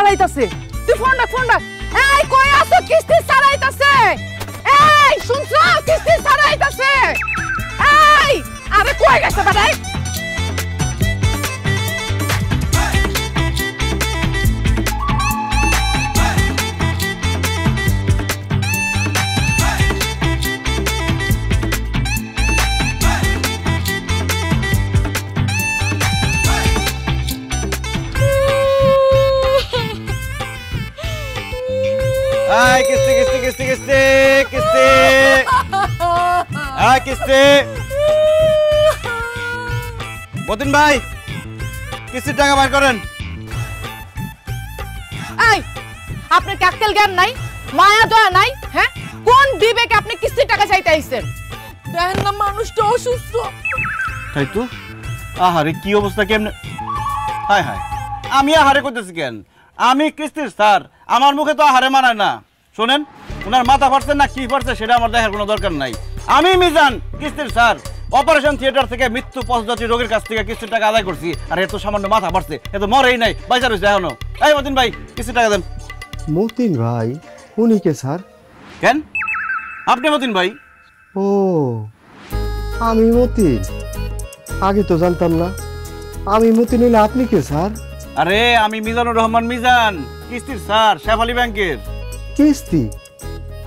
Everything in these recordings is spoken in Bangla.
ছাড়াইতাছে। তুই ফোন রাখ। এই কই আছো? কিস্তি ছাড়াইতাছে। এই শুনছো? কিস্তি ছাড়াইতাছে। এই আরে কই গেছে বাড়াই? Ay, কিস্তি মতিন ভাই, কিস্তির টাকা বার করেন। এই আপনার কি আক্কেল জ্ঞান নাই, মায়া দয়া নাই? হ্যাঁ, কোন বিবেকে আপনি কিস্তির টাকা চাইতে আইছেন? দেখেন না মানুষটা অসুস্থ। তাই তো, আহারে কি অবস্থা, কেমনে? হায় হায়, আমি আহারে করতেছি কেন? আমি কিস্তির স্যার, আমার মুখে তো আহারে মানায় না। শোনেন, ওনার মাথা ফাটছে না কি ফাটছে সেটা আমার দেখার কোনো দরকার নাই। আমি মিজান, কিস্তির স্যার, অপারেশন থিয়েটার থেকে মৃত্যু পথযাত্রী রোগীর কাছ থেকে কিস্তির টাকা আদায় করছি। আর এত সামান্য মাথা ফাটছে, এত মরেই নাই, বাইচা রয়েছে এখনো। এই মতিন ভাই, কিস্তির টাকা দেন। মতিন ভাই? উনি কে স্যার? কেন আপনি মতিন ভাই? ও, আমি মতিন, আগে তো জানতাম না। আমি মতিন হইলে আপনি কে স্যার? আরে আমি মিজানুর রহমান মিজান, কিস্তির স্যার, শেফালি ব্যাংকের। কিস্তি?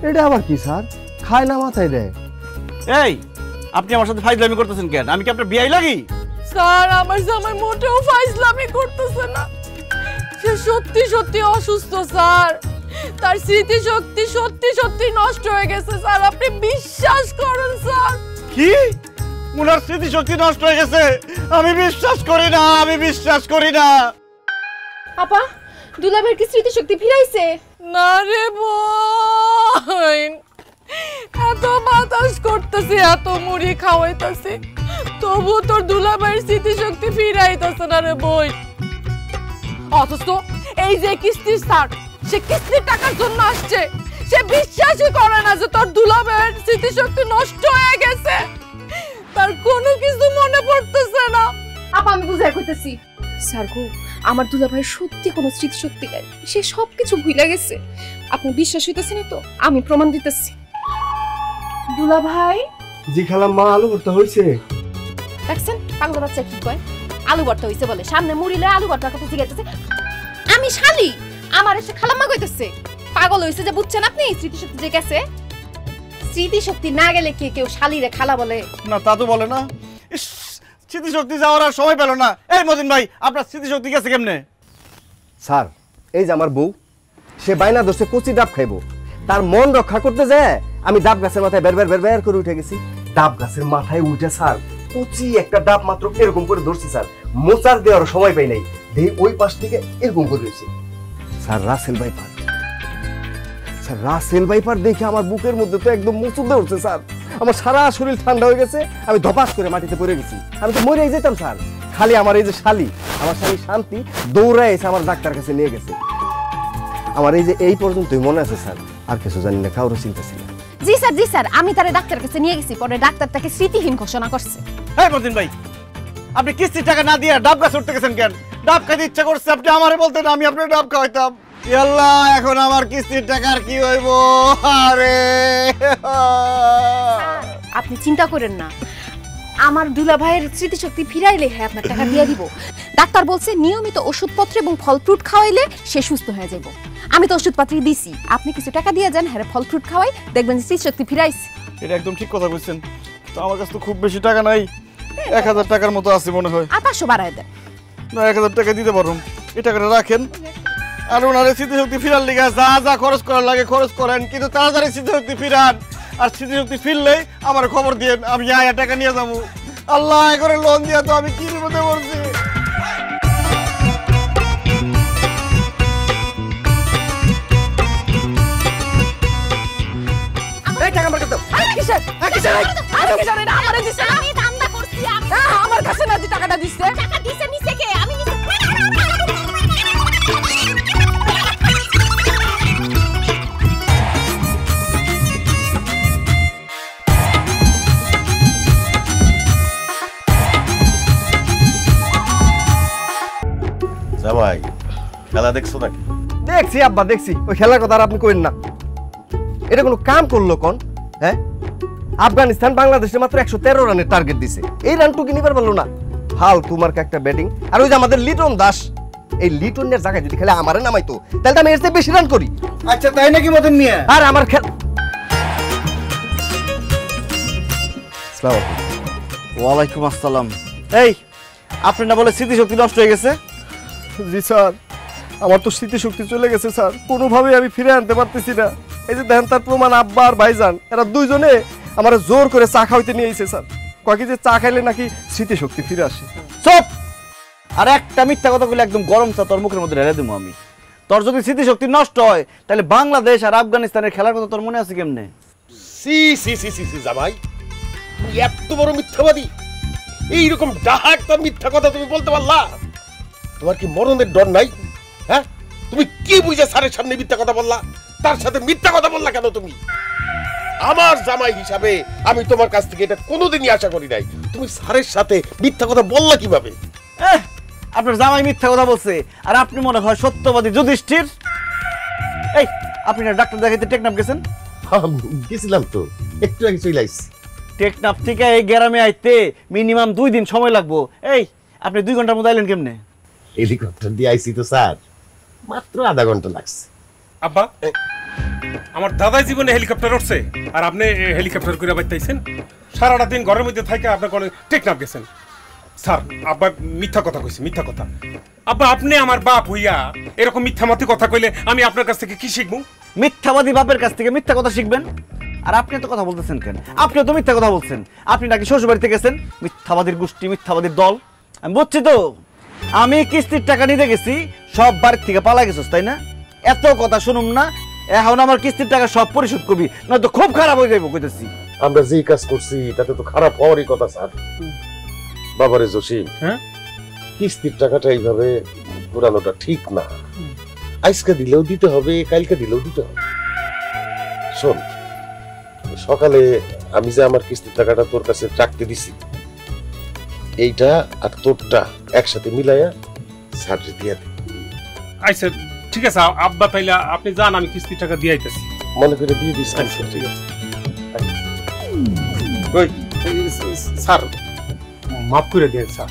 এটা আবার কি স্যার? খায় না মাথায় দেয়? এই আপনি আমার সাথে ফাইজলামি করতেছেন কেন? আমি কি আপনার বিয়াই লাগি? স্যার আমার জামাই মোটেও ফাইজলামি করতেছে না, সে সত্যি সত্যি অসুস্থ স্যার। তার স্মৃতি শক্তি সত্যি নষ্ট হয়ে গেছে স্যার, আপনি বিশ্বাস করুন স্যার। কি? উনার স্মৃতি শক্তি নষ্ট হয়ে গেছে? আমি বিশ্বাস করি না। আপা, দুলাভাইয়ের কি স্মৃতিশক্তি ফিরাইছে? না রে বোন, এত বাতাস করতেছে, এত মুড়ি খাওয়াইতেছে, তবু তোর দুলাভাইয়ের স্মৃতিশক্তি ফিরাইতেছে না রে বোন। অথচ এই যে কিস্তির স্যার, সে কিস্তির টাকার জন্য আসছে, সে বিশ্বাসই করে না যে তোর দুলাভাইয়ের স্মৃতিশক্তি নষ্ট হয়ে গেছে। তার কোনো কিছু মনে পড়তেছে না। আপা আমি বুঝাই কইতেছি, স্যার গো, আমার দুলাভাইয়ের সত্যি কোনো স্মৃতিশক্তি নাই, সে সবকিছু ভুলে গেছে। আপনার বিশ্বাস হইতেছে না তো? আমি প্রমাণ দিতেছি। দুলাভাই। জি খালাম মা, আলু ভর্তা হইছে। দেখছেন পাগল বাচ্চা কি কয়? আলু ভর্তা হইছে বলে, সামনে মুড়িলে আলু ভর্তার কথা জিজ্ঞাসা। আমি শালি, আমার এসে খালাম্মা কইতেছে। পাগল হইছে যে, বুঝছেন আপনি? স্মৃতিশক্তি যে গেছে। স্মৃতিশক্তি না গেলে কি কেউ শালিরে খালা বলে? না তা তো বলে না। স্মৃতিশক্তি যাওয়ার আর সময় পেল না। এই মতিন ভাই, আপনার স্মৃতিশক্তি গেছে কেমনে? স্যার, এই যে আমার বউ, সে বাইনা দোষে কচি ডাব খাইবো, তার মন রক্ষা করতে যায় আমি ডাব গাছের মাথায় বের করে উঠে গেছি। ডাব গাছের মাথায় উঠে স্যার কচি একটা ডাব মাত্র এরকম করে ধরছি স্যার, মোচার দেওয়ার সময় পাই নাই, দেই ওই পাশ থেকে এরকম করে রয়েছে। স্যার রাসেল ভাইপার দেখে আমার বুকের মধ্যে তো একদম মুচুদে উঠছে স্যার। আমার সারা শরীর ঠান্ডা হয়ে গেছে, আমি ধপাস করে মাটিতে পড়ে গেছি। আমি তো মরেই যেতাম স্যার। খালি আমার এই যে শালি, আমার শালি শান্তি দৌড়ায় এসে আমার ডাক্তার কাছে নিয়ে গেছে। আমার এই যে এই পর্যন্তই মনে আছে স্যার, আর কিছু জানি না, কারোর চিন্তা ছিল। জি স্যার, আমি তারে ডাক্তার কাছে নিয়ে গেছি, পরে ডাক্তার তাকে স্মৃতিহীন ঘোষণা করছে। এই মতিন ভাই, আপনি কিস্তির টাকা না দিয়ে ডাব গাছ উঠতে গেছেন কেন? ডাব খাইতে ইচ্ছা করছে, আপনি আমারে বলতেন, আমি আপনার ডাব খাওয়াইতাম। আল্লাহ, এখন আমার কিস্তির টাকার কি হইব? আরে আপনি চিন্তা করেন না, আমার দুলাভাইয়ের স্মৃতিশক্তি ফিরাইলে হ্যাঁ আপনার টাকা দিয়ে দিব। ডাক্তার বলছে নিয়মিত ওষুধপত্র এবং ফল ফ্রুট খাওয়াইলে সে সুস্থ হয়ে যাব। আমি তো ওষুধপত্র দিছি, আপনি কিছু টাকা দিয়ে যান, হ্যাঁ ফল ফ্রুট খাওয়াই, দেখবেন স্মৃতিশক্তি ফিরাইছে। এটা একদম ঠিক কথা বলছেন। তো আমার কাছে তো খুব বেশি টাকা নাই, 1000 টাকার মতো আছে মনে হয়। আর 500 বাড়ায় দেন। না, 1000 টাকা দিতে পারুন, এই টাকাটা রাখেন। আর ওনার স্মৃতিশক্তি ফিরার লিগে যা খরচ করার লাগে খরচ করেন, কিন্তু তাড়াতাড়ি স্মৃতিশক্তি ফিরান। আর স্মৃতিশক্তি ফিরলেই আমার খবর দিয়ে আমি টাকা নিয়ে যাবো। আল্লাহ করে লোন দিয়া তো আমি কি বিপদে পড়ছি। আমার কাছে না, টাকাটা দিচ্ছে। টাকা দিছে নিছে কে? আমি নিছে। জামাই, খেলা দেখছো নাকি? দেখছি আব্বা দেখছি, ওই খেলার কথা আর আপনি কইন না। এটা কোনো কাম করলো কোন? হ্যাঁ, আফগানিস্তান বাংলাদেশে মাত্র 113 রানের টার্গেট দিছে, এই রানটুকু নিবার পারলো না। হাল তোমার একটা ব্যাটিং। আর ওই যে আমাদের লিটন দাস, এই লিটনের জায়গায় যদি খেলে আমারে নামাইতো তাহলে তো আমি এর চেয়ে বেশি রান করি। আচ্ছা তাই নাকি মদন মিয়া? আর আমার খেল। আসসালামু আলাইকুম। ওয়ালাইকুম আসসালাম। এই আপনি না বলে স্মৃতিশক্তি নষ্ট হয়ে গেছে? জি স্যার, আমার তো স্মৃতিশক্তি চলে গেছে স্যার, কোনোভাবেই আমি ফিরে আনতে পারতেছি না। এই যে দেখেন তার প্রমাণ, আব্বা আর ভাইজান এরা দুইজনে আমার জোর করে চা খাওয়াইতে নিয়ে এসেছে স্যার। কয়েক যে চা খাইলে নাকি স্মৃতিশক্তি ফিরে আসে। চুপ! আর একটা মিথ্যা কথা বলে একদম গরম চা তোর মুখের মধ্যে ঢেলে দেবো আমি। তোর যদি স্মৃতিশক্তি নষ্ট হয় তাহলে বাংলাদেশ আর আফগানিস্তানের খেলার কথা তোর মনে আছে কেমনে? সি সি সি সি সি জামাই, তুমি এত বড় মিথ্যাবাদী! এইরকম ডাহাকটা মিথ্যা কথা তুমি বলতে পারলা? তোমার কি মরণের ডর নাই? হ্যাঁ, তুমি কি বুঝে স্যারের সামনে মিথ্যা কথা বললা? তার সাথে মিথ্যা কথা বললা কেন তুমি? আমার জামাই হিসাবে আমি তোমার কাছ থেকে এটা কোনোদিনই আশা করি নাই। তুমি স্যারের সাথে মিথ্যা কথা বললা কিভাবে? আপনার জামাই মিথ্যা কথা বলছে আর আপনি মনে হয় সত্যবাদী যুধিষ্ঠির। এই আপনি না ডাক্তার দেখাইতে টেকনাফ গেছেন? গেছিলাম তো, একটু আগে চলে আসছি। টেকনাফ থেকে এই গ্রামে আইতে মিনিমাম 2 দিন সময় লাগবো। এই আপনি 2 ঘন্টার মধ্যে আইলেন কেমনে? হেলিকপ্টার দিয়ে আইছি তো স্যার, মাত্র আধা ঘন্টা লাগছে। আব্বা, আমার দাদাই জীবনে হেলিকপ্টার উঠছে আর আপনি হেলিকপ্টার করে বাইতেছেন? সারাটা দিন ঘরের মধ্যে থাকে আপনার কোনো টেকনাফ গেছেন? স্যার, আব্বা মিথ্যা কথা কইছে, মিথ্যা কথা। আব্বা, আপনি আমার বাপ হইয়া এরকম মিথ্যামাতি কথা কইলে আমি আপনার কাছ থেকে কি শিখবো? মিথ্যাবাদী বাপের কাছ থেকে মিথ্যা কথা শিখবেন? আর আপনি তো কথা বলতেছেন কেন? আপনিও তো মিথ্যা কথা বলছেন। আপনি নাকি শ্বশুর বাড়িতে গেছেন? মিথ্যাবাদীর গোষ্ঠী, মিথ্যাবাদীর দল। আমি বুঝছি তো, আমি কিস্তির টাকা নিতে গেছি, সব বাড়ির থেকে পালা গেছিস তাই না? এত কথা শুনুম না, এখন আমার কিস্তির টাকা সব পরিশোধ করবি, নয়তো খুব খারাপ হয়ে যাইব কইতেছি। আমরা যেই কাজ করছি তাতে তো খারাপ হওয়ারই কথা স্যার। বাবারে জসিম, হ্যাঁ, কিস্তির টাকাটা এইভাবে ঘোরানোটা ঠিক না। আজকে দিলেও দিতে হবে, কালকে দিলেও দিতে হবে। শোন, সকালে আমি যে আমার কিস্তির টাকাটা তোর কাছে রাখতে দিছি, এইটা আর তোরটা একসাথে মিলাইয়া স্যারকে দিয়ে দে। আচ্ছা ঠিক আছে আব্বা, তাইলে আপনি যান, আমি কিস্তির টাকা দিয়ে আইতেছি। মনে করে দিয়ে দিস। আচ্ছা ঠিক আছে। ওই স্যার, মাফ করে দিন স্যার,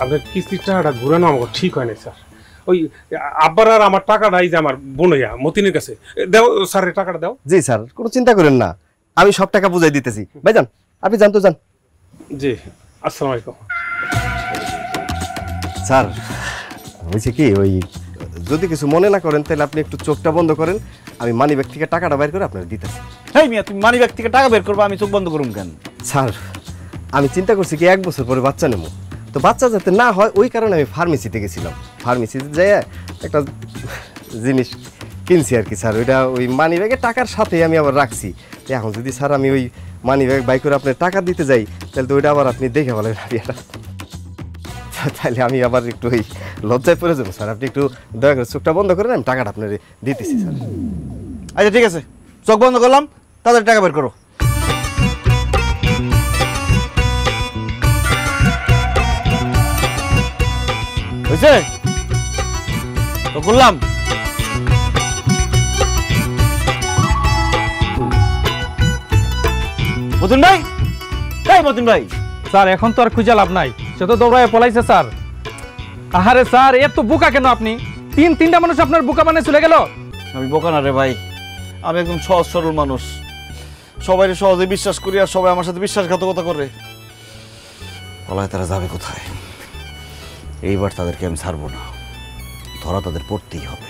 আপনার কিস্তির টাকাটা ঘুরানো আমার ঠিক হয় না স্যার। ওই আব্বার আর আমার টাকাটা এই যে আমার বোনইয়া মতিনের কাছে দাও, স্যারের টাকাটা দাও। জি স্যার, কোনো চিন্তা করেন না, আমি সব টাকা বুঝাই দিতেছি। ভাইজান আপনি জান তো যান। জি, আসসালামু আলাইকুম। স্যার হয়েছে কি, ওই যদি কিছু মনে না করেন তাহলে আপনি একটু চোখটা বন্ধ করেন, আমি মানি ব্যাগ থেকে টাকাটা বাইর করে আপনার দিতেছি। হেই মিয়া, তুমি মানি ব্যাগ থেকে টাকা বের করবো, আমি চোখ বন্ধ করুম কেন? স্যার আমি চিন্তা করছি কি 1 বছর পরে বাচ্চা নেব, তো বাচ্চা যাতে না হয় ওই কারণে আমি ফার্মেসিতে গেছিলাম। ফার্মেসিতে যেয়ে একটা জিনিস কিনছি আর কি স্যার, ওইটা ওই মানি ব্যাগের টাকার সাথে আমি আবার রাখছি। তো এখন যদি স্যার আমি ওই মানি ব্যাগ বাই করে আপনার টাকা দিতে যাই তাহলে তো ওইটা আবার আপনি দেখে বলেন তাহলে আমি আবার একটু ওই লজ্জায় পড়ে যাবো। স্যার আপনি একটু দয়া করে চোখটা বন্ধ করেন, আমি টাকাটা আপনার দিতেছি স্যার। আচ্ছা ঠিক আছে, চোখ বন্ধ করলাম, তাদের টাকা বের করো। হয়েছে তো করলাম। মতিন ভাই, এই মতিন ভাই। স্যার এখন তো আর খুঁজে লাভ নাই, সে তো দৌড়ায় পলাইছে স্যার। আহারে স্যার, এত বোকা কেন আপনি? তিনটা মানুষ আপনার বোকা বানিয়ে চলে গেল। আমি বোকা না রে ভাই, আমি একদম সহজ সরল মানুষ, সবাই সহজে বিশ্বাস করি আর সবাই আমার সাথে বিশ্বাসঘাতকতা করে। পলায় তারা যাবে কোথায়? এইবার তাদেরকে আমি ছাড়বো না, ধরা তাদের পড়তেই হবে।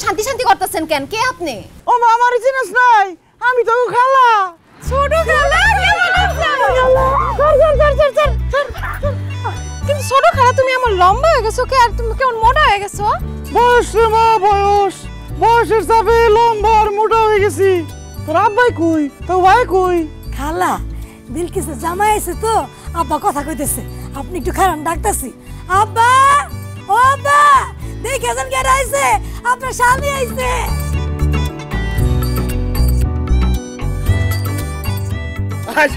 শান্তি শান্তি করতেছেন কেন? কে আপনি? ও মা, আমার চিনস নাই, আমি তো খালা, ছোট খালা। কিন্তু ছোট খালা, তুমি আমার লম্বা হয়ে গেছো কে? আর তুমি কেমন মোটা হয়ে গেছো? বয়স রে মা, বয়স। বয়সের চাপে লম্বা আর মোটা হয়ে গেছি। তোর আব্বাই কই, তোর ভাই কই? খালা বিলকিসের জামাই আছে তো, আব্বা কথা কইতেছে, আপনি একটু খারান ডাকতেছি। আব্বা, ও আব্বা, দেখেছেন কে আইছে? আপনার স্বামী আইছে।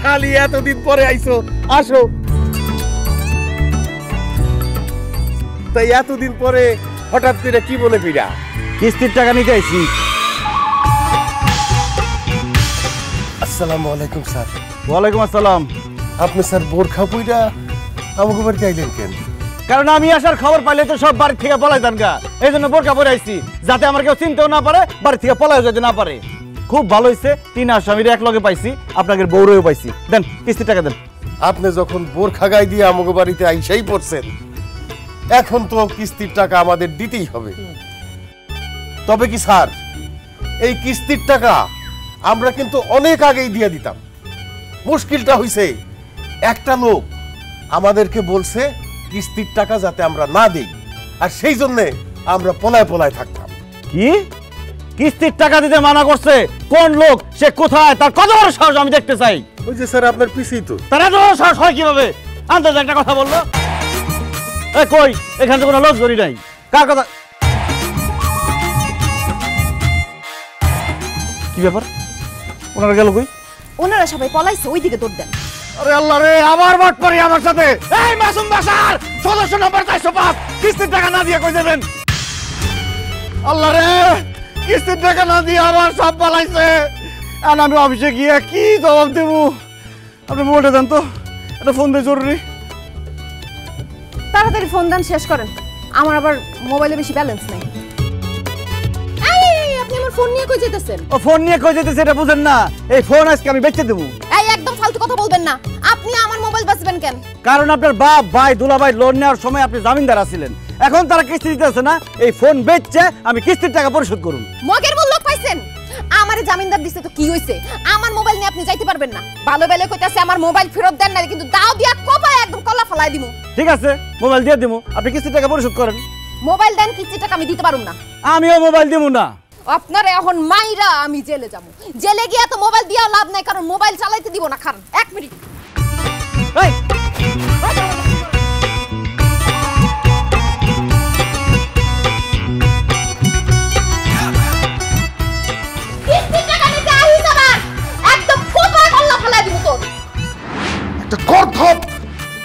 শালি এতদিন পরে আইছো, আসো। তাই এতদিন পরে হঠাৎ করে কি বলে ফিরা? কিস্তির টাকা নিতে আইছি। আসসালামু আলাইকুম স্যার। ওয়ালাইকুম আসসালাম। আপনি স্যার বোরখা পইরা আমাকে বাড়িতে আইলেন কেন? কারণ আমি আসার খবর পাইলে তো সব বাড়ি থেকে পলাই দেন গা, এই জন্য বোরকা পরে আইছি, যাতে আমার কেউ চিনতেও না পারে, বাড়ি থেকে পলাই যেতে না পারে। খুব ভালো হয়েছে, 3 আসামির এক লগে পাইছি, আপনাদের বউরেও পাইছি। দেন কিস্তির টাকা দেন। আপনি যখন বোরখা গায়ে দিয়ে আমাকে বাড়িতে আইসাই পড়ছেন, এখন তো কিস্তির টাকা আমাদের দিতেই হবে। তবে কি স্যার, এই কিস্তির টাকা আমরা কিন্তু অনেক আগেই দিয়ে দিতাম। মুশকিলটা হইছে, একটা লোক আমাদেরকে বলছে কিস্তির টাকা যাতে আমরা না দিই, আর সেই জন্যে আমরা পলায় পলায় থাকতাম। কি কিস্তির টাকা দিতে মানা করছে? কোন লোক, সে কোথায়, তার কত বড় সাহস আমি দেখতে চাই। ওই যে স্যার আপনার পিছেই তো। তারা তো সাহস হয় কিভাবে? আন্দাজ একটা কথা বললো। কই, এখানে তো কোনো লোক ধরি নাই। কার কথা? কি ব্যাপার, ওনারা গেল কই? ওনারা সবাই পলাইছে, ওইদিকে দৌড় দেন। আরে আল্লাহ রে, আবার বাট পারি আমার সাথে। এই মাসুম বাসার সদস্য নম্বর 405, কিস্তির টাকা না দিয়ে কই দেবেন? আল্লাহ রে, কিস্তির টাকা না দিয়ে আমার সব পালাইছে। আর আমি অফিসে গিয়ে কি জবাব দেব? আপনি মোবাইলটা দেন তো, একটা ফোন দিয়ে জরুরি। তাড়াতাড়ি ফোন দেন, শেষ করেন, আমার আবার মোবাইলে বেশি ব্যালেন্স নেই। আপনি আমার ফোন নিয়ে কই যেতেছেন? ও ফোন নিয়ে কই যেতেছে এটা বুঝেন না? এই ফোন আজকে আমি বেচে দেবো। এই একদম ফালতু কথা বলবেন না। আপনি আমার মোবাইল বেচবেন কেন? কারণ আপনার বাপ, ভাই, দুলাভাই লোন নেওয়ার সময় আপনি জামিনদার আছিলেন, এখন তারা কিস্তি দিতেছে না, এই ফোন বেচছে আমি কিস্তির টাকা পরিশোধ করুন। মগের মূল্য পাইছেন? আমারে জামিনদার দিছে তো কি হইছে? আমার মোবাইল নিয়ে আপনি যাইতে পারবেন না। ভালো বেলে কইতাছে আমার মোবাইল ফেরত দেন না, কিন্তু দাও দিয়া কোপায় একদম কলা ফলাই দিমু। ঠিক আছে, মোবাইল দিয়ে দিমু, আপনি কিস্তির টাকা পরিশোধ করেন। মোবাইল দেন, কিস্তির টাকা আমি দিতে পারুম না। আমিও মোবাইল দিমু না। আপনারে এখন মাইরা আমি জেলে যাবো। জেলে গিয়া তো মোবাইল দিয়া লাভ নাই, কারণ মোবাইল চালাইতে দিব না। খান 1 মিনিট। এই কিস্তির টাকা নিতে আইছ আবার, একদম কোপায় কলা ফলাই দিব তোর। একটা গর্ধব,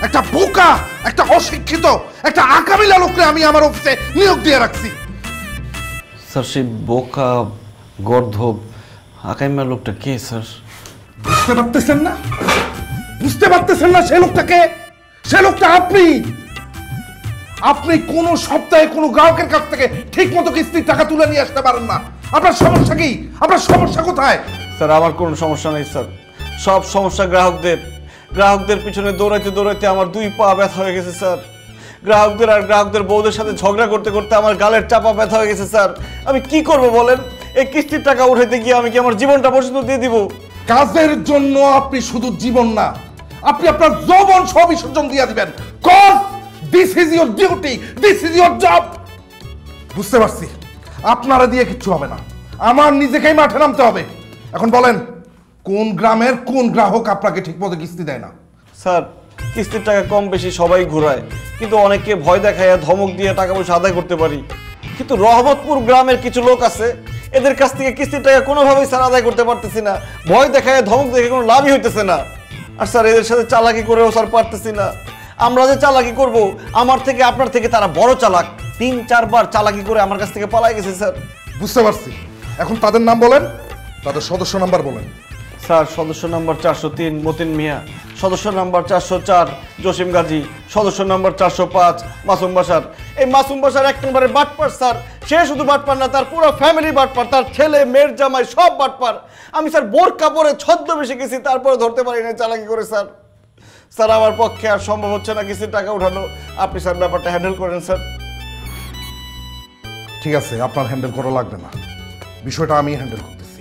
একটা বোকা, একটা অশিক্ষিত, একটা আকামিলা লোককে আমি আমার অফিসে নিয়োগ দিয়ে রাখছি। স্যার সেই বোকা গর্ধব আকাইমা লোকটা কে স্যার? বুঝতে পারতেছেন না? বুঝতে পারতেছেন না সে লোকটাকে? সে লোকটা আপনি। আপনি কোন সপ্তাহে কোন গ্রাহকের কাছ থেকে ঠিক মতো কিস্তির টাকা তুলে নিয়ে আসতে পারেন না। আপনার সমস্যা কি? আপনার সমস্যা কোথায়? স্যার আমার কোনো সমস্যা নেই স্যার, সব সমস্যা গ্রাহকদের পিছনে দৌড়াইতে দৌড়াইতে আমার 2 পা ব্যথা হয়ে গেছে স্যার। গ্রাহকদের আর গ্রাহকদের বউদের সাথে ঝগড়া করতে করতে আমার গালের চাপা ব্যথা হয়ে গেছে স্যার। আমি কি করব বলেন? এই কিস্তির টাকা উঠাইতে গিয়ে আমি কি আমার জীবনটা পর্যন্ত দিয়ে দিব? কাজের জন্য আপনি শুধু জীবন না, আপনি আপনার যৌবন সব বিসর্জন দিয়ে দিবেন। Cause this is your duty, this is your job. বুঝতে পারছি, আপনারা দিয়ে কিচ্ছু হবে না, আমার নিজেকেই মাঠে নামতে হবে। এখন বলেন, কোন গ্রামের কোন গ্রাহক আপনাকে ঠিকমতো কিস্তি দেয় না? স্যার কিস্তির টাকা কম বেশি সবাই ঘুরায়, কিন্তু অনেকে ভয় দেখায় ধমক দিয়ে টাকা পয়সা আদায় করতে পারি। কিন্তু রহমতপুর গ্রামের কিছু লোক আছে, এদের কাছ থেকে কিস্তির টাকা কোনোভাবেই স্যার আদায় করতে পারতেছি না। ভয় দেখায় ধমক দেখে কোনো লাভই হইতেছে না। আর স্যার এদের সাথে চালাকি করেও স্যার পারতেছি না। আমরা যে চালাকি করব, আমার থেকে আপনার থেকে তারা বড় চালাক। 3-4 বার চালাকি করে আমার কাছ থেকে পালাই গেছে স্যার। বুঝতে পারছি, এখন তাদের নাম বলেন, তাদের সদস্য নাম্বার বলেন। স্যার সদস্য নাম্বার 403 মতিন মিয়া, সদস্য নাম্বার 404 জসিম গাজী, সদস্য নাম্বার 405 মাসুম বাসার। এই মাসুম বাসার 1 নম্বরে বাটপার স্যার। সে শুধু বাটপার না, তার পুরো ফ্যামিলি বাটপার, তার ছেলে মেয়ের জামাই সব বাটপার। আমি স্যার বোরকা পরে ছদ্মবেশে গেছি, তারপরে ধরতে পারি না চালাকি করে স্যার। স্যার আমার পক্ষে আর সম্ভব হচ্ছে না কিস্তির টাকা উঠানো। আপনি স্যার ব্যাপারটা হ্যান্ডেল করেন স্যার। ঠিক আছে, আপনার হ্যান্ডেল করা লাগবে না, বিষয়টা আমি হ্যান্ডেল করতেছি।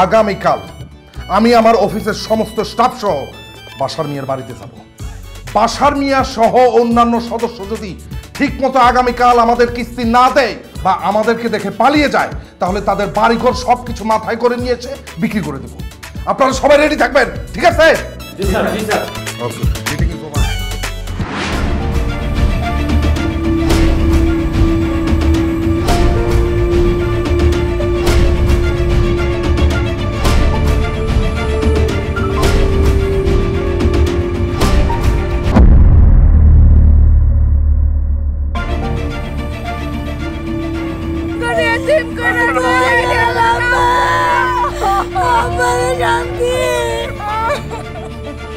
আগামীকাল আমি আমার অফিসের সমস্ত স্টাফ সহ বাসার মিয়ার বাড়িতে যাব। বাসার মিয়া সহ অন্যান্য সদস্য যদি ঠিক মতো আগামীকাল আমাদের কিস্তি না দেয়, বা আমাদেরকে দেখে পালিয়ে যায় তাহলে তাদের বাড়িঘর সবকিছু মাথায় করে নিয়ে এসে বিক্রি করে দেবো। আপনারা সবাই রেডি থাকবেন, ঠিক আছে? ওকে, এটা কি তোমার?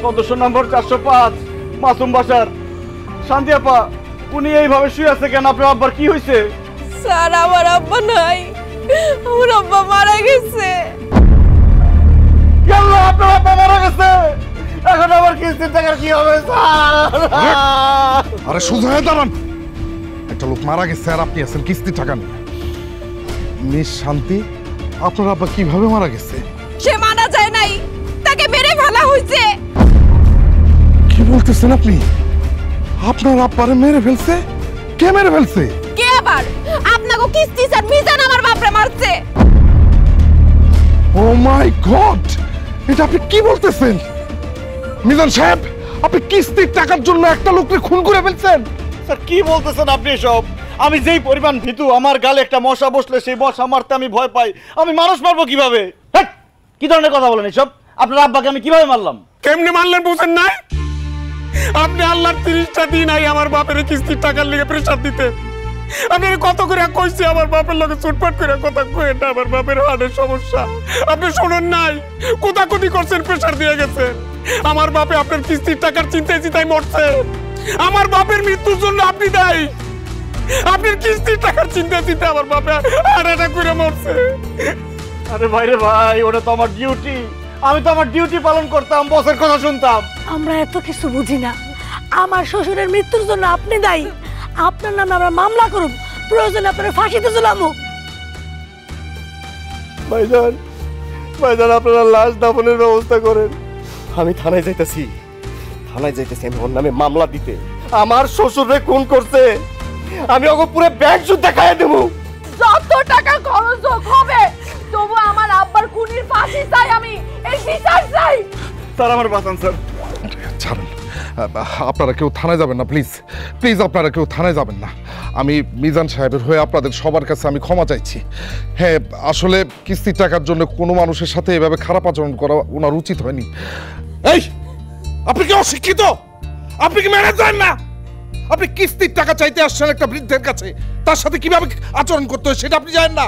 সদস্য নম্বর 405 মাসুম বাসার শান্তি আপা, উনি এইভাবে শুয়ে আছে কেন? আপনার আব্বার কি হয়েছে? স্যার আমার আব্বা নাই, আমার আব্বা মারা গেছে। আল্লাহ, আপনার আব্বা মারা গেছে, এখন আবার কিস্তির টাকার কি হবে স্যার? আরে সোজা হয়ে দাঁড়ান। একটা লোক মারা গেছে আর আপনি আছেন কিস্তির টাকা নিয়ে। মিস শান্তি, আপনার আব্বা কিভাবে মারা গেছে? সে মারা যায় নাই, তাকে মেরে ফেলা হয়েছে। কি বলতেছেন আপনি? আপনার আব্বারে মেরে ফেলছে? কে মেরে ফেলছে? কে আবার? আপনাকে কিস্তি স্যার মিজান আমার বাপরে মারছে। ও মাই গড, এটা আপনি কি বলতেছেন? মিজান সাহেব, আপনি কিস্তির টাকার জন্য একটা লোককে খুন করে ফেলছেন? স্যার কি বলতেছেন আপনি এসব? আমি যেই পরিমাণ ভীতু, আমার গালে একটা মশা বসলে সেই মশা মারতে আমি ভয় পাই। আমি মানুষ মারবো কিভাবে? কি ধরনের কথা বলেন এসব? আপনার আব্বাকে আমি কিভাবে মারলাম? কেমনে মারলেন বুঝেন নাই? আপনি আল্লাহর 30টা দিন আই আমার বাপের কিস্তির টাকার লিগে প্রেসার দিতে। আমি কত করে কইছি আমার বাপের লগে চুটপাট করে কথা কই না, আমার বাপের হার্টের সমস্যা। আপনি শুনেন নাই, কোথাকুতি করছেন, প্রেসার দিয়ে গেছেন। আমার বাপে আপনার কিস্তির টাকার চিন্তায় চিন্তায় মরছে। আমার বাপের মৃত্যুর জন্য আপনি দায়ী। আপনার কিস্তির টাকার চিন্তায় চিন্তায় আমার বাপে হার্ট অ্যাটাক করে মরছে। আরে ভাই রে ভাই, ওটা তো আমার ডিউটি। আমি তো আমার ডিউটি পালন করতাম, বসের কথা শুনতাম। আমরা এত কিছু বুঝি না। আমার শ্বশুরের মৃত্যুর জন্য আপনি দায়ী। আপনার নামে আমরা মামলা করব, প্রয়োজনে আপনার ফাঁসিতে ঝুলাবো। ভাইজান, ভাইজান আপনারা লাশ দাফনের ব্যবস্থা করেন। আমি থানায় যাইতেছি, আমি ওর নামে মামলা দিতে। আমার শ্বশুরে খুন করছে, আমি ওকে পুরো ব্যাংক সুদ দেখায় দেব। যত টাকা খরচ হবে তবু আমার আব্বার খুনির ফাঁসি চাই, আমি এই বিচার চাই। স্যার আমার বাঁচান স্যার। ছাড়েন, আপনারা কেউ থানায় যাবেন না, প্লিজ প্লিজ, আপনারা কেউ থানায় যাবেন না। আমি মিজান সাহেবের হয়ে আপনাদের সবার কাছে আমি ক্ষমা চাইছি। হ্যাঁ, আসলে কিস্তির টাকার জন্য কোনো মানুষের সাথে এভাবে খারাপ আচরণ করা ওনার উচিত হয়নি। এই, আপনি কি অশিক্ষিত? আপনি কি ম্যানেজ জানেন না? আপনি কিস্তির টাকা চাইতে আসছেন একটা বৃদ্ধের কাছে, তার সাথে কিভাবে আচরণ করতে হয় সেটা আপনি জানেন না?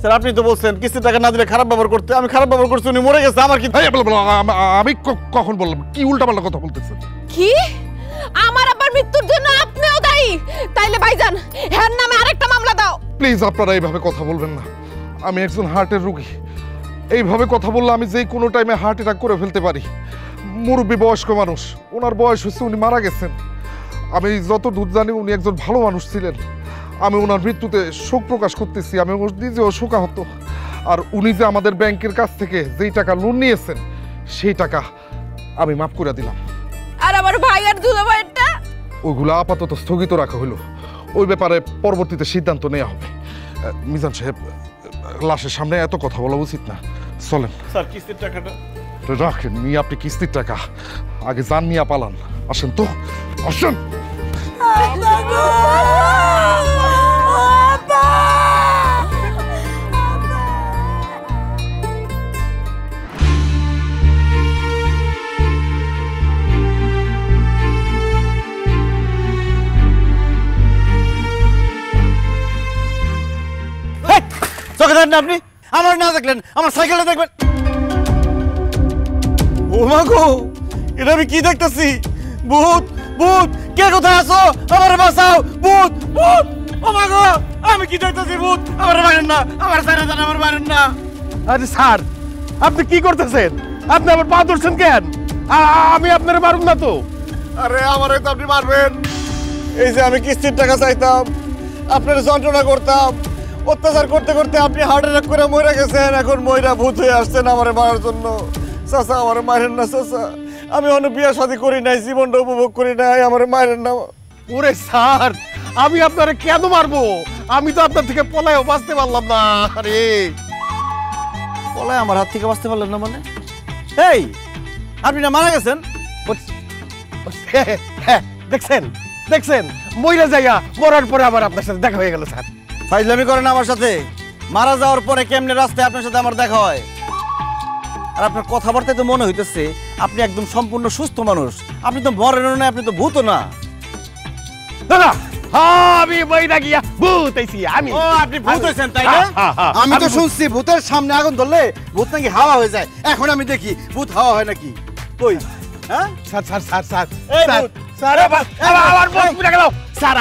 স্যার আপনি তো বলছেন কিস্তির টাকা না দিলে খারাপ ব্যবহার করতে। আমি খারাপ ব্যবহার করছি, উনি মরে গেছে। আমার কি? আমি কখন বললাম? কি উল্টাপাল্টা কথা বলতেছেন? কি? আমার আব্বার মৃত্যুর জন্য আপনিও দায়ী? তাইলে ভাইজান এর নামে আরেকটা মামলা দাও। প্লিজ আপনারা এইভাবে কথা বলবেন না। আমি একজন হার্টের রোগী, এইভাবে কথা বললে আমি যে কোনো টাইমে হার্ট অ্যাটাক করে ফেলতে পারি। মুরব্বী বয়স্ক মানুষ, ওনার বয়স হচ্ছে, উনি মারা গেছেন। আমি যত দূর জানি উনি একজন ভালো মানুষ ছিলেন। আমি ওনার মৃত্যুতে শোক প্রকাশ করতেছি, আমি নিজেও শোকাহত। আর উনি যে আমাদের ব্যাংকের কাছ থেকে যেই টাকা লোন নিয়েছেন সেই টাকা আমি মাফ করে দিলাম। আর আমার ভাই আর দুলাভাইটা ওইগুলো আপাতত স্থগিত রাখা হলো, ওই ব্যাপারে পরবর্তীতে সিদ্ধান্ত নেওয়া হবে। মিজান সাহেব, লাশের সামনে এত কথা বলা উচিত না, চলেন। স্যার কিস্তির টাকাটা রাখেন, নিয়ে আপনি কিস্তির টাকা আগে যান, নিয়ে পালান। আসেন তো, আসেন। চোখে দেখেন না আপনি? আমার না দেখলেন, আমার সাইকেলটা দেখবেন। ও মা গো, এটা আমি কি দেখতেছি? ভূত, ভূত, কে কোথায় আছো? আমারে বাঁচাও, ভূত, ভূত। ও মা গো, আমি কি দেখতেছি? ভূত, আমারে মারেন না, আমার সাইরা দেন, আমার মারেন না। আরে স্যার, আপনি কি করতেছেন? আপনি আমার পা ধরছেন কেন? আমি আপনার মারুন না তো। আরে আমারে তো আপনি মারবেন। এই যে আমি কিস্তির টাকা চাইতাম, আপনার যন্ত্রণা করতাম, অত্যাচার করতে করতে আপনি হার্ট অ্যাটাক করে মরে গেছেন। এখন ময়রা ভূত হয়ে আসছেন আমারে মারার জন্য। চাচা আমারে মারেন না চাচা, আমি অনেক বিয়ে শাদী করি নাই, জীবনটা উপভোগ করি নাই, আমারে মারেন না। ওরে স্যার, আমি আপনারে কেন মারবো? আমি তো আপনার থেকে পলায়ও বাঁচতে পারলাম না। আরে পলায় আমার হাত থেকে বাঁচতে পারলেন না মানে? এই, আপনি না মারা গেছেন? হ্যাঁ, দেখছেন দেখছেন, মইরা যাইয়া মরার পরে আবার আপনার সাথে দেখা হয়ে গেল স্যার। ফাইজলামি করেন আমার সাথে? মারা যাওয়ার পরে কেমনে রাস্তায় আপনার সাথে আমার দেখা হয়? আর আপনার কথাবার্তায় তো মনে হইতেছে আপনি একদম সম্পূর্ণ সুস্থ মানুষ। আপনি তো মরেনও না, আপনি তো ভূতও না। দাদা, আমি বইরা গিয়া ভূত হইছি। আমি ও, আপনি ভূত হইছেন তাই না? আমি তো শুনছি ভূতের সামনে আগুন ধরলে ভূত নাকি হাওয়া হয়ে যায়। এখন আমি দেখি ভূত হাওয়া হয় নাকি। কই? হ্যাঁ স্যার স্যার স্যার স্যার এই স্যার, ভূত। স্যার আমার বস পুরা গেল। স্যার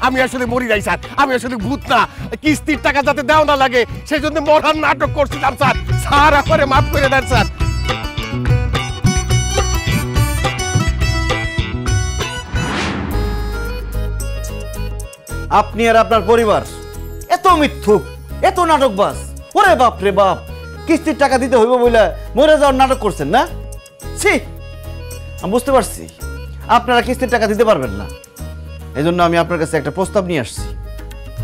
আমি আসলে মরি নাই স্যার, আমি আসলে ভূত না। কিস্তির টাকা যাতে দেওয়া না লাগে সেই জন্য মরার নাটক করছিলাম স্যার। স্যার আমারে মাফ করে দেন স্যার। আপনি আর আপনার পরিবার এত মিথ্যুক, এত নাটকবাজ। ওরে বাপ রে বাপ, কিস্তির টাকা দিতে হইব বলে মরে যাওয়ার নাটক করছেন না? ছি, আমি বুঝতে পারছি আপনারা কিস্তির টাকা দিতে পারবেন না। এই জন্য আমি আপনার কাছে একটা প্রস্তাব নিয়ে আসছি।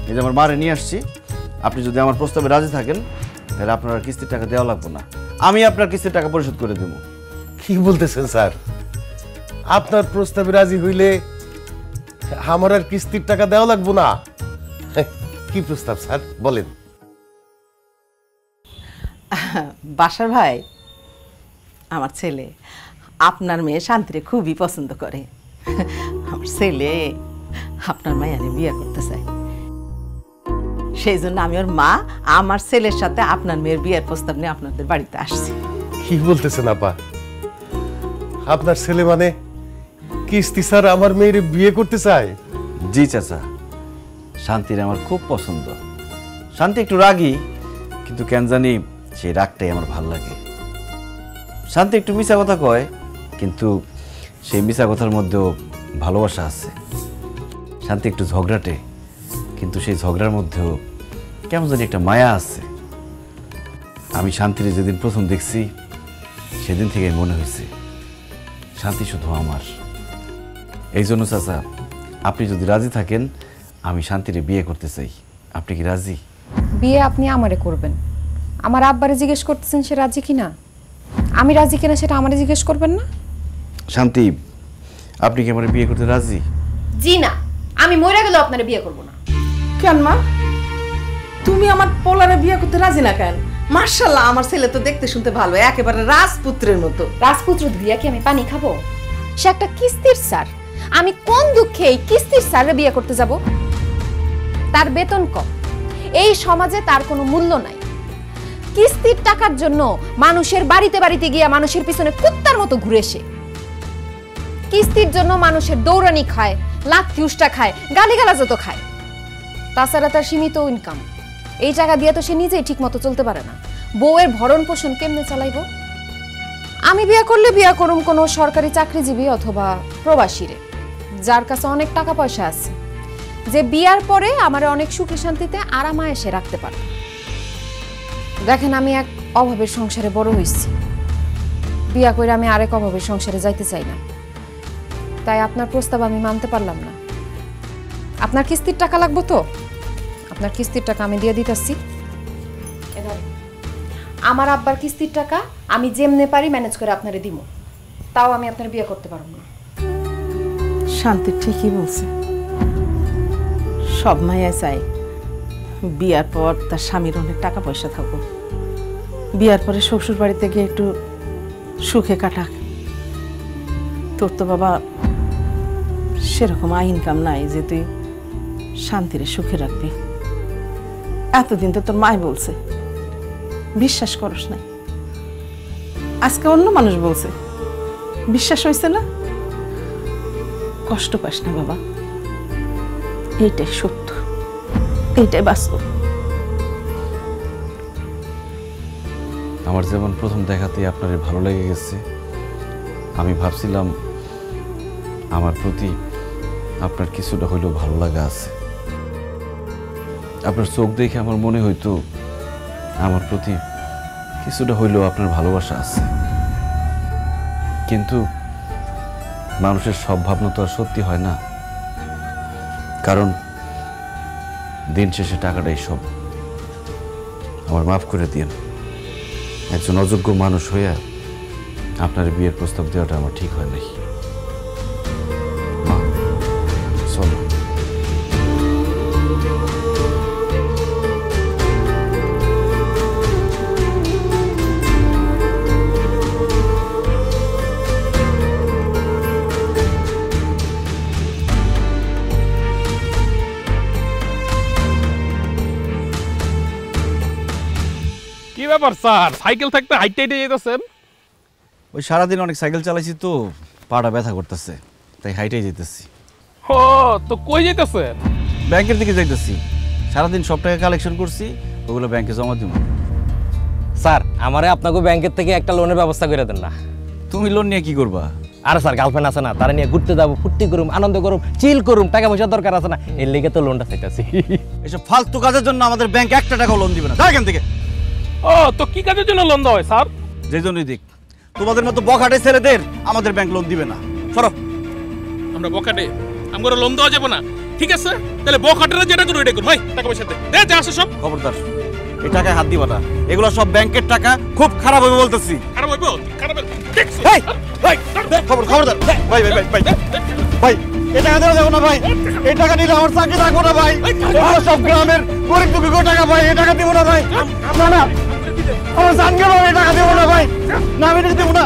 এই যে আমার মারে নিয়ে আসছি। আপনি যদি আমার প্রস্তাবে রাজি থাকেন তাহলে আপনার কিস্তির টাকা দেওয়া লাগবে না। আমি আপনার কিস্তির টাকা পরিশোধ করে দেবো। কি বলতেছেন স্যার? আপনার প্রস্তাবে রাজি হইলে আমার আর কিস্তির টাকা দেওয়া লাগবো না? কি প্রস্তাব স্যার, বলেন। বাসার ভাই, আমার ছেলে আপনার মেয়ে শান্তিরে খুবই পছন্দ করে। আমার ছেলে আপনার মায়ারে বিয়ে করতে চায়। সেই জন্য আমি ওর মা আমার ছেলের সাথে আপনার মেয়ের বিয়ের প্রস্তাব নিয়ে আপনাদের বাড়িতে আসছি। কি বলতেছেন আপা? আপনার ছেলে মানে কিস্তি স্যার আমার মেয়ের বিয়ে করতে চায়? জি চাচা, শান্তির আমার খুব পছন্দ। শান্তি একটু রাগী, কিন্তু কেন জানি সেই রাগটাই আমার ভাল লাগে। শান্তি একটু মিছা কথা কয়, কিন্তু সেই মিছা কথার মধ্যেও ভালোবাসা আছে। শান্তি একটু ঝগড়াটে, কিন্তু সেই ঝগড়ার মধ্যেও কেমন জানি একটা মায়া আছে। আমি শান্তির যেদিন প্রথম দেখছি সেদিন থেকে মনে হয়েছে শান্তি শুধু আমার। এই জন্য চাচা, আপনি যদি রাজি থাকেন আমি শান্তিরে বিয়ে করতে চাই। আপনি কি রাজি? বিয়ে আপনি আমারে করবেন, আমার আব্বারে জিজ্ঞেস করতেছেন সে রাজি কিনা? আমি রাজি কিনা সেটা আমারে জিজ্ঞেস করবেন না? শান্তি, আপনি কি আমার বিয়ে করতে রাজি? জি না, আমি মরে গেলেও আপনারে বিয়ে করব না। কেন মা, তুমি আমার পোলারে বিয়ে করতে রাজি না কেন? মার্শাল্লাহ, আমার ছেলে তো দেখতে শুনতে ভালো, একেবারে রাজপুত্রের মতো। রাজপুত্র ধুইয়া কি আমি পানি খাবো? সে একটা কিস্তির স্যার। আমি কোন দুঃখে এই কিস্তির স্যারে বিয়ে করতে যাব? তার বেতন কম, এই সমাজে তার কোনো মূল্য নাই। কিস্তির টাকার জন্য মানুষের বাড়িতে বাড়িতে গিয়া মানুষের পিছনে কুত্তার মতো ঘুরে সে। কিস্তির জন্য মানুষের দৌড়ানি খায়, লাথি উষ্টা খায়, গালিগালাজ তো খায়। তাছাড়া তার সীমিত ইনকাম, এই টাকা দিয়ে তো সে নিজেই ঠিক মতো চলতে পারে না। বউয়ের ভরণ পোষণ কেমনে চালাইব? আমি বিয়ে করলে বিয়ে করুম কোনো সরকারি চাকরিজীবী অথবা প্রবাসীরে, যার কাছে অনেক টাকা পয়সা আছে, যে বিয়ার পরে আমার অনেক সুখে শান্তিতে আরামায়েশে রাখতে পারে। দেখেন, আমি এক অভাবের সংসারে বড় হইছি। বিয়া করে আমি আরেক অভাবের সংসারে যাইতে চাই না। তাই আপনার প্রস্তাব আমি মানতে পারলাম না। আপনার কিস্তির টাকা লাগবে তো? আপনার কিস্তির টাকা আমি দিয়ে দিতেছি। আমার আব্বার কিস্তির টাকা আমি যেমনে পারি ম্যানেজ করে আপনারে দিব, তাও আমি আপনার বিয়ে করতে পারবো না। শান্তি ঠিকই বলছে, সব মাইয়া চাই বিয়ার পর তার স্বামীর অনেক টাকা পয়সা থাকুক, বিয়ার পরে শ্বশুর বাড়িতে গিয়ে একটু সুখে কাটাক। তোর তো বাবা সেরকম ইনকাম নাই যে তুই শান্তিরে সুখে রাখবি। এতদিন তো তোর মাই বলছে, বিশ্বাস করস নাই। আজকে অন্য মানুষ বলছে, বিশ্বাস হয়েছে না? কষ্ট পাস না বাবা, এইটাই সত্য, এইটাই বাস্তব। আমার যেমন প্রথম দেখাতেই আপনার ভালো লেগে গেছে, আমি ভাবছিলাম আমার প্রতি আপনার কিছুটা হইলেও ভালো লাগা আছে। আপনার চোখ দেখে আমার মনে হইতো আমার প্রতি কিছুটা হইলেও আপনার ভালোবাসা আছে। কিন্তু মানুষের সব ভাবনা তো আর সত্যি হয় না। কারণ দিন শেষে টাকাটাই সব। আমার মাফ করে দিন। একজন অযোগ্য মানুষ হইয়া আপনার বিয়ের প্রস্তাব দেওয়াটা আমার ঠিক হয় নাই। চলো। কি ব্যাপার স্যার, সাইকেল থাকতে হাইটে হাইটে যেতেছেন? ওই সারাদিন অনেক সাইকেল চালাইছি তো পাটা ব্যথা করতেছে, তাই হাইটেই যেতেছি। ও তো কই যেতেছেন? ব্যাংকের দিকে যাইতেছি। সারাদিন সব টাকা কালেকশন করছি, ওগুলো ব্যাংকে জমা দিব। স্যার আমারে আপনাকে ব্যাংকের থেকে একটা লোনের ব্যবস্থা করে দেন না। তুমি লোন নিয়ে কি করবা? আরে স্যার গার্লফ্রেন্ড আছে না, তারা নিয়ে ঘুরতে যাবো, ফুর্তি করুম, আনন্দ করুম, চিল করুম, টাকা পয়সা দরকার আছে না, এর লেগে তো লোনটা চাইতাছি। এসব ফালতু কাজের জন্য আমাদের ব্যাংক একটা টাকাও লোন দিবে না। যা এখান থেকে। ও তো কি কাজের জন্য লোন দেওয়া হয় স্যার? যে জন্যই দিক, তোমাদের মতো বখাটে ছেলেদের আমাদের ব্যাংক লোন দিবে না। সরো। আমরা বখাটে, আমরা লোন দেওয়া যাবে না। ঠিক আছে, তাহলে বখাটেরা যেটা করো এটা করো। ভাই টাকা পয়সা দে, দে যা আছে সব। খবরদার এই টাকায় হাত দিবা না। এগুলো সব ব্যাংকের টাকা, খুব খারাপ হবে বলতেছি। খারাপ হইবো? খারাপ দেখছো? এই ভাই খবরদার। ভাই ভাই ভাই ভাই ভাই এই টাকা দেওয়া যাবে না ভাই। এই টাকা নিলে আমার চাকরি থাকবো না ভাই। এগুলো সব গ্রামের গরিব দুঃখী টাকা ভাই। এই টাকা দিব না ভাই। না না আমার জান গেল, এই টাকা দেবো না ভাই। না আমি টাকা দেবো না।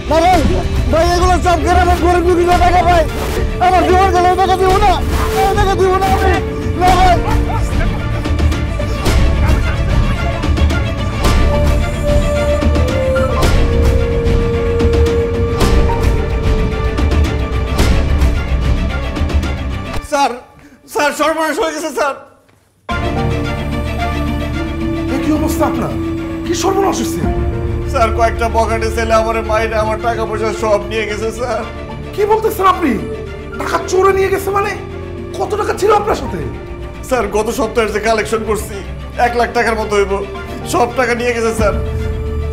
ভাই ভাই এগুলো সব গ্রামের গরিব দুঃখী টাকা ভাই। আমার জীবন গেল, টাকা দিব না, টাকা দিব না আমি। না ভাই স্যার, স্যার সর্বনাশ হয়ে গেছে স্যার। কি অবস্থা আপনার? কি সর্বনাশ হচ্ছে? স্যার কয়েকটা পকেটে ছেলে আমার মাইরে আমার টাকা পয়সা সব নিয়ে গেছে স্যার। কি বলতেছেন আপনি? টাকা চোরে নিয়ে গেছে মানে? কত টাকা ছিল আপনার সাথে? স্যার গত সপ্তাহে যে কালেকশন করছি 1 লাখ টাকার মতো হইব, সব টাকা নিয়ে গেছে স্যার।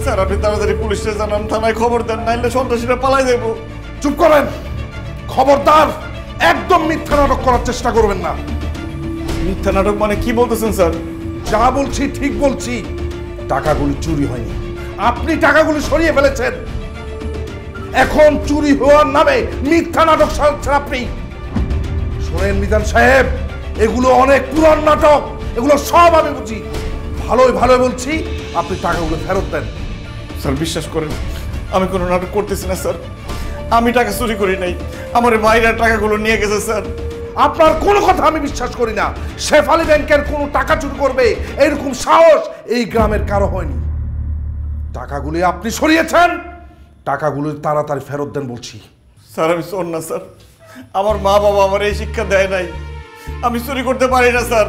স্যার আপনি তাড়াতাড়ি পুলিশে জানান, থানায় খবর দেন, নাইলে সন্ত্রাসীরা পালাই যাইব। চুপ করেন, খবরদার একদম মিথ্যা নাটক করার চেষ্টা করবেন না। মিথ্যা নাটক মানে কি বলতেছেন স্যার? যা বলছি ঠিক বলছি। টাকাগুলি চুরি হয়নি, আপনি টাকাগুলি সরিয়ে ফেলেছেন। এখন চুরি হওয়ার নামে মিথ্যা নাটক সাজাচ্ছেন আপনি। শোনেন মিজান সাহেব, এগুলো অনেক পুরান নাটক, এগুলো সব আমি বুঝি। ভালোই ভালোই বলছি, আপনি টাকাগুলো ফেরত দেন। স্যার বিশ্বাস করেন আমি কোনো নাটক করতেছি না স্যার। আমি টাকা চুরি করি নাই, আমার মাইরা টাকাগুলো নিয়ে গেছে স্যার। আপনার কোনো কথা আমি বিশ্বাস করি না। শেফালি ব্যাংকের কোনো টাকা চুরি করবে এরকম সাহস এই গ্রামের কারো হয়নি। টাকাগুলি আপনি সরিয়েছেন, টাকাগুলো তাড়াতাড়ি ফেরত দেন বলছি। স্যার আমি শোন না স্যার, আমার মা বাবা আমার এই শিক্ষা দেয় নাই, আমি চুরি করতে পারি না স্যার।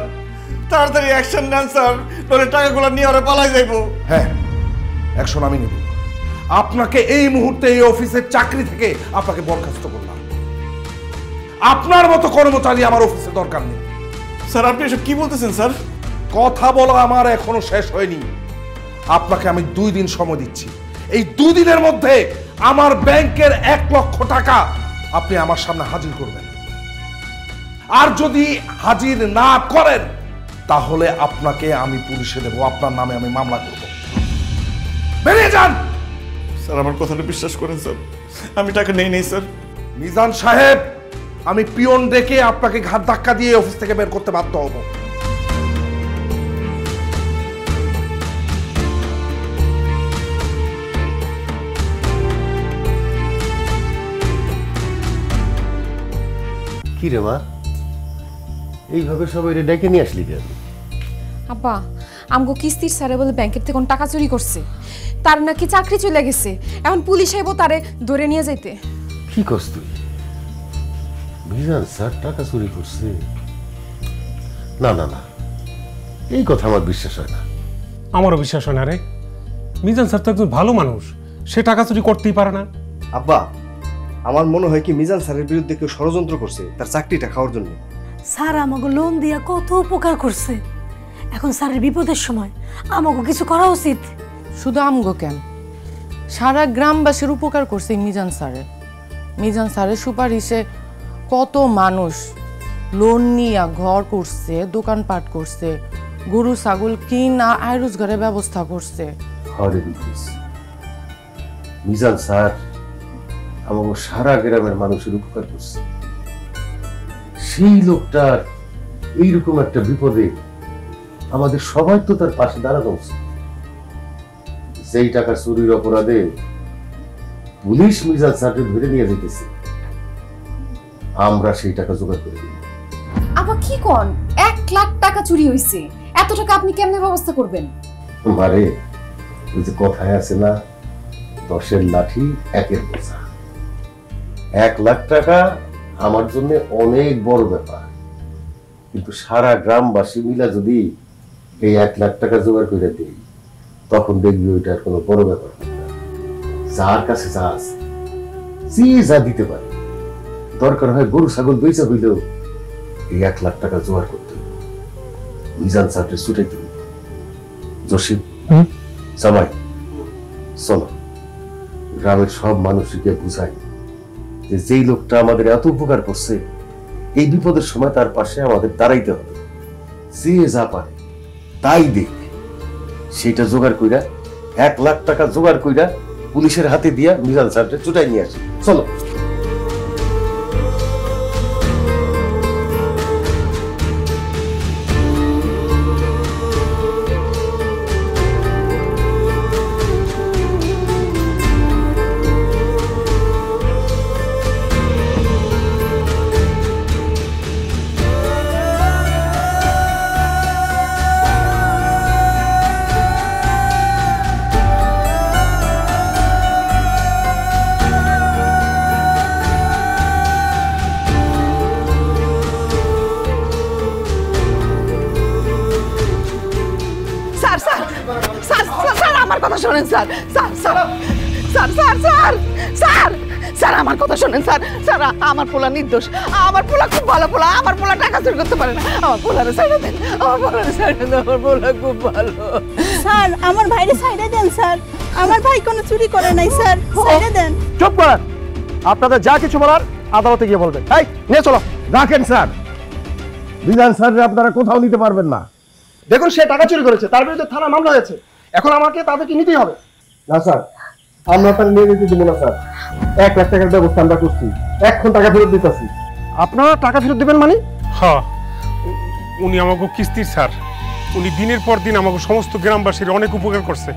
তাড়াতাড়ি অ্যাকশন নেন স্যার, নইলে টাকাগুলো নিয়ে ওরা পালাই যাইব। হ্যাঁ অ্যাকশন আমি নেব। আপনাকে এই মুহূর্তে এই অফিসের চাকরি থেকে আপনাকে বরখাস্ত করলাম। আপনার মতো কর্মচারী আমার অফিসে দরকার নেই। স্যার আপনি এসব কি বলতেছেন স্যার? কথা বলা আমার এখনো শেষ হয়নি। আপনাকে আমি 2 দিন সময় দিচ্ছি। এই 2 দিনের মধ্যে আমার ব্যাংকের 1 লক্ষ টাকা আপনি আমার সামনে হাজির করবেন। আর যদি হাজির না করেন তাহলে আপনাকে আমি পুলিশে দেব, আপনার নামে আমি মামলা করব। বেরিয়ে যান। স্যার আমার কথাটা বিশ্বাস করেন স্যার, আমি টাকা নেই নেই স্যার। মিজান সাহেব, আমি পিয়ন ডেকে আপনাকে ঘাট ধাক্কা দিয়ে অফিস থেকে বের করতে বাধ্য হব। কি রে মা, এইভাবে সবাই ডেকে নিয়ে আসলি কেন? আব্বা, আমগো কিস্তির স্যারে বলে ব্যাংকের থেকে কোন টাকা চুরি করছে, তার নাকি চাকরি চলে গেছে। এখন পুলিশ আইবো তারে ধরে নিয়ে যাইতে। কি করছ তুই? মিজান স্যার টাকা চুরি করছে? না না না, এই কথা আমার বিশ্বাস হয় না। আমারও বিশ্বাস হয় না রে। মিজান স্যার তো একজন ভালো মানুষ, সে টাকা চুরি করতেই পারে না। আব্বা, আমার মনে হয় কি মিজান স্যারের বিরুদ্ধে কেউ ষড়যন্ত্র করছে তার চাকরিটা খাওয়ার জন্য। স্যার আমাকে লোন দিয়া কত উপকার করছে, এখন স্যারের বিপদের সময় আমাকে কিছু করা উচিত। শুধু আমগো কেন, সারা গ্রামবাসীর উপকার করছে মিজান স্যারের। মিজান স্যারের সুপারিশে কত মানুষ লোন নিয়ে ঘর করছে, দোকানপাট করছে, গরু ছাগল কিনা আয় রোজগারের ব্যবস্থা করছে। হরে বিলকিস, মিজান স্যার আমাকে সারা গ্রামের মানুষের উপকার করছে। সেই লোকটার এইরকম একটা বিপদে আমাদের সবাই তো তার পাশে দাঁড়ানো উচিত। যেই টাকা চুরির অপরাধে পুলিশ মিজান স্যারকে ধরে নিয়ে যেতেছে, আমরা সেই টাকা জোগাড় করে দিই। আবার কি কোন 1 লাখ টাকা চুরি হইছে, এত টাকা আপনি কেমনে ব্যবস্থা করবেন? মারে, ওই যে কথায় আছে না, 10-এর লাঠি 1-এর বোঝা। 1 লাখ টাকা আমার জন্য অনেক বড় ব্যাপার, কিন্তু সারা গ্রামবাসী মিলা যদি এই 1 লাখ টাকা জোগাড় করে দেই, তখন দেখবি ওইটার কোনো বড় ব্যাপার না। যার কাছে যা আছে, যে যা দিতে পারে, দরকার হয় গরু ছাগল বেচা হইলেও এই 1 লাখ টাকা জোগাড় করতে হবে। মিজান স্যারকে ছুটাইতে হবে। জসিম, জামাই, চলো গ্রামের সব মানুষকে বুঝাই যে যেই লোকটা আমাদের এত উপকার করছে, এই বিপদের সময় তার পাশে আমাদের দাঁড়াইতে হবে। যে যা পারে তাই দেখ, সেটা জোগাড় কইরা 1 লাখ টাকা জোগাড় কইরা পুলিশের হাতে দিয়া মিজান স্যারকে ছুটাই নিয়ে আসি। চলো। আমার কথা শোনেন sir, sir sir sir sir sir sir sir আমার কথা শোনেন স্যার। স্যার আমার পোলা নির্দোষ, আমার পোলা খুব ভালো পোলা, আমার পোলা টাকা চুরি করতে পারে না। আমার পোলারে সাইডে দেন, আমার পোলারে সাইডে দেন, আমার পোলা খুব ভালো। স্যার আমার ভাইরে সাইডে দেন স্যার, আমার ভাই কোনো চুরি করে নাই স্যার, সাইডে দেন। চুপ করেন, আপনাদের যা কিছু বলার আদালতে গিয়ে বলবেন। এই নিয়ে চলো। রাখেন স্যার, বিধান স্যারের আপনারা কোথাও নিতে পারবেন না। দেখুন, সে টাকা চুরি করেছে, তার বিরুদ্ধে থানা মামলা হয়েছে, এখন আমাকে তাদেরকে নিতেই হবে। না স্যার, আমরা তার নিয়ে নিতে দেবো না স্যার। 1 লাখ টাকার ব্যবস্থা আমরা করছি, এখন টাকা ফেরত দিতেছি। আপনারা টাকা ফেরত দিবেন মানে? হ্যাঁ, উনি আমাকে কিস্তির স্যার, উনি দিনের পর দিন আমাকে সমস্ত গ্রামবাসীর অনেক উপকার করছে।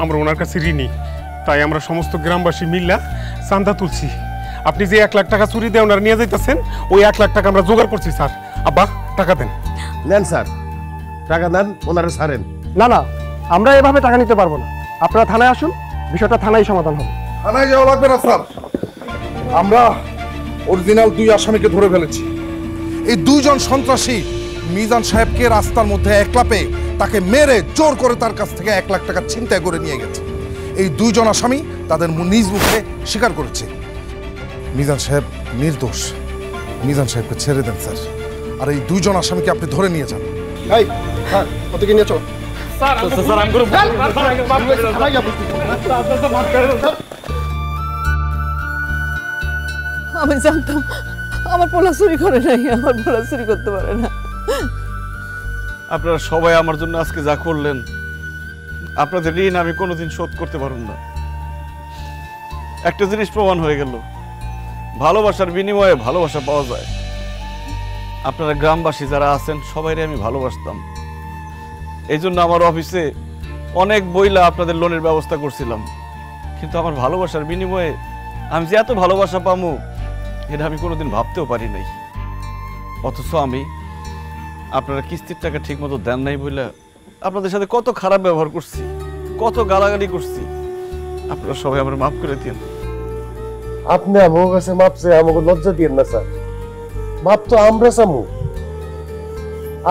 আমরা ওনার কাছে ঋণী, তাই আমরা সমস্ত গ্রামবাসী মিল্লা চান্দা তুলছি। আপনি যে 1 লাখ টাকা চুরি দিয়ে ওনারা নিয়ে যাইতেছেন, ওই 1 লাখ টাকা আমরা জোগাড় করছি স্যার। আব্বা টাকা দেন। নেন স্যার, টাকা দেন, ওনারা ছাড়েন। না না, আমরা এভাবে টাকা নিতে পারবো না। আপনারা থানায় আসুন, বিষয়টা থানায় সমাধান হবে। থানায় যাওয়া লাগবে না স্যার, আমরা অরিজিনাল 2 আসামিকে ধরে ফেলেছি। এই 2 জন সন্ত্রাসী মিজান সাহেবকে রাস্তার মধ্যে একলা পেয়ে তাকে মেরে জোর করে তার কাছ থেকে 1 লাখ টাকা ছিনতাই করে নিয়ে গেছে। এই 2 জন আসামি তাদের নিজ মুখে স্বীকার করেছে। মিজান সাহেব নির্দোষ, মিজান সাহেবকে ছেড়ে দেন স্যার, আর এই 2 জন আসামিকে আপনি ধরে নিয়ে যান। এই হ্যাঁ, ওদিকে নিয়ে চলো। আমি জানতাম আমার পোলা চুরি করে নাই, আমার পোলা চুরি করতে পারে না। আপনারা সবাই আমার জন্য আজকে যা করলেন, আপনাদের ঋণ আমি কোনোদিন শোধ করতে পারব না। একটা জিনিস প্রমাণ হয়ে গেল, ভালোবাসার বিনিময়ে ভালোবাসা পাওয়া যায়। আপনারা গ্রামবাসী যারা আছেন সবাইরে আমি ভালোবাসতাম, এই জন্য আমার অফিসে অনেক বইলা আপনাদের লোনের ব্যবস্থা করছিলাম। কিন্তু আমার ভালোবাসার বিনিময়ে আমি যে এত ভালোবাসা পামু, এটা আমি কোনোদিন ভাবতেও পারি নাই। অথচ আমি আপনারা কিস্তির টাকা ঠিক মতো দেন নাই বলে আপনাদের সাথে কত খারাপ ব্যবহার করছি, কত গালাগালি করছি। আপনারা সবাই আমার মাফ করে দিন। আপনি আমার কাছে মাপ চেয়ে আমাকে লজ্জা দিয়েন না স্যার, মাপ তো আমরা চামু।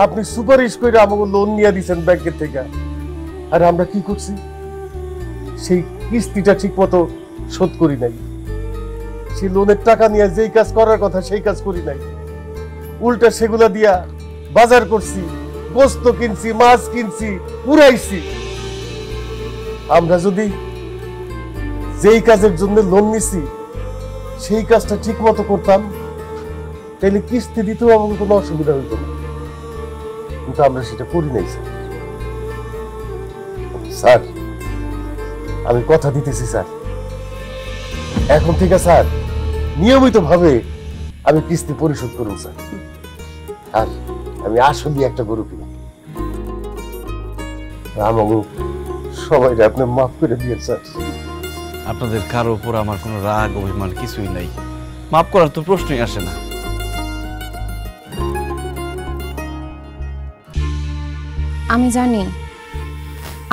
আপনি সুপারিশ করে আমাকে লোন নিয়ে দিচ্ছেন ব্যাংকের থেকে, আর আমরা কি করছি? সেই কিস্তিটা ঠিক মতো শোধ করি নাই। সেই লোনের টাকা নিয়ে যেই কাজ করার কথা সেই কাজ করি নাই, উল্টা সেগুলা দিয়া বাজার করছি, গোস্ত কিনছি, মাছ কিনছি, উড়াইছি। আমরা যদি যেই কাজের জন্য লোন নিছি সেই কাজটা ঠিক মতো করতাম, তাহলে কিস্তি দিতেও আমাকে কোনো অসুবিধা হইতো না, কিন্তু আমরা সেটা করি নাই স্যার। স্যার আমি কথা দিতেছি স্যার, এখন থেকে স্যার নিয়মিত ভাবে আমি কিস্তি পরিশোধ করব স্যার। আর আমি আসলে একটা গরু কিনি, আমাকে সবাই আপনি মাফ করে দিয়ে স্যার। আপনাদের কারো উপর আমার কোনো রাগ অভিমান কিছুই নাই, মাফ করার তো প্রশ্নই আসে না। আমি জানি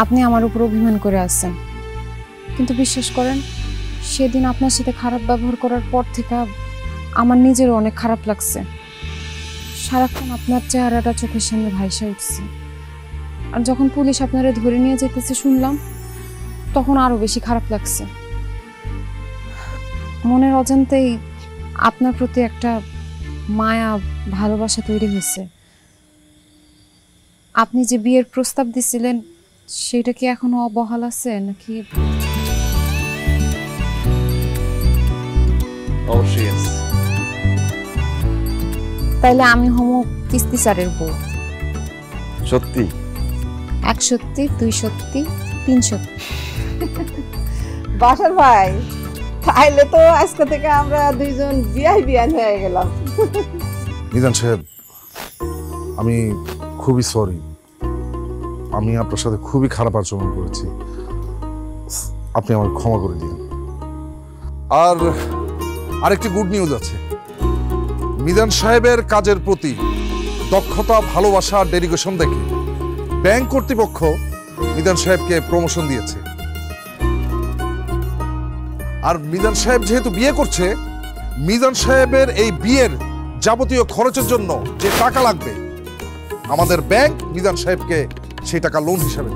আপনি আমার উপর অভিমান করে আছেন, কিন্তু বিশ্বাস করেন সেদিন আপনার সাথে খারাপ ব্যবহার করার পর থেকে আমার নিজেরও অনেক খারাপ লাগছে। সারাক্ষণ আপনার চেহারাটা চোখের সামনে ভাইসা উঠছে, আর যখন পুলিশ আপনারা ধরে নিয়ে যেতেছে শুনলাম, তখন আরো বেশি খারাপ লাগছে। মনের অজান্তেই আপনার প্রতি একটা মায়া ভালোবাসা তৈরি হয়েছে। আপনি যে বিয়ের প্রস্তাব দিছিলেন সেটা কি এখনো অবহাল আছে নাকি? অবশ্যই আছে। তাইলে আমি হমু কিস্তি স্যারের বউ। সত্যি? 1 সত্যি, 2 সত্যি, 3 সত্যি। বাসার ভাই, তাইলে তো আজকে থেকে আমরা দুইজন বিয়ান হয়ে গেলাম। মিজান সাহেব, আমি খুবই সরি, আমি আপনার সাথে খুবই খারাপ আচরণ করেছি, আপনি আমার ক্ষমা করে দিন। আর আরেকটি গুড নিউজ আছে, মিজান সাহেবের কাজের প্রতি দক্ষতা, ভালোবাসা, ডেডিকেশন দেখে ব্যাংক কর্তৃপক্ষ মিজান সাহেবকে প্রমোশন দিয়েছে। আর মিজান সাহেব যেহেতু বিয়ে করছে, মিজান সাহেবের এই বিয়ের যাবতীয় খরচের জন্য যে টাকা লাগবে, আমাদের ব্যাংক মিজান সাহেবকে সেই টাকা লোন হিসাবে।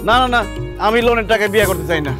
না না না, আমি লোনের টাকায় বিয়ে করতে চাই না।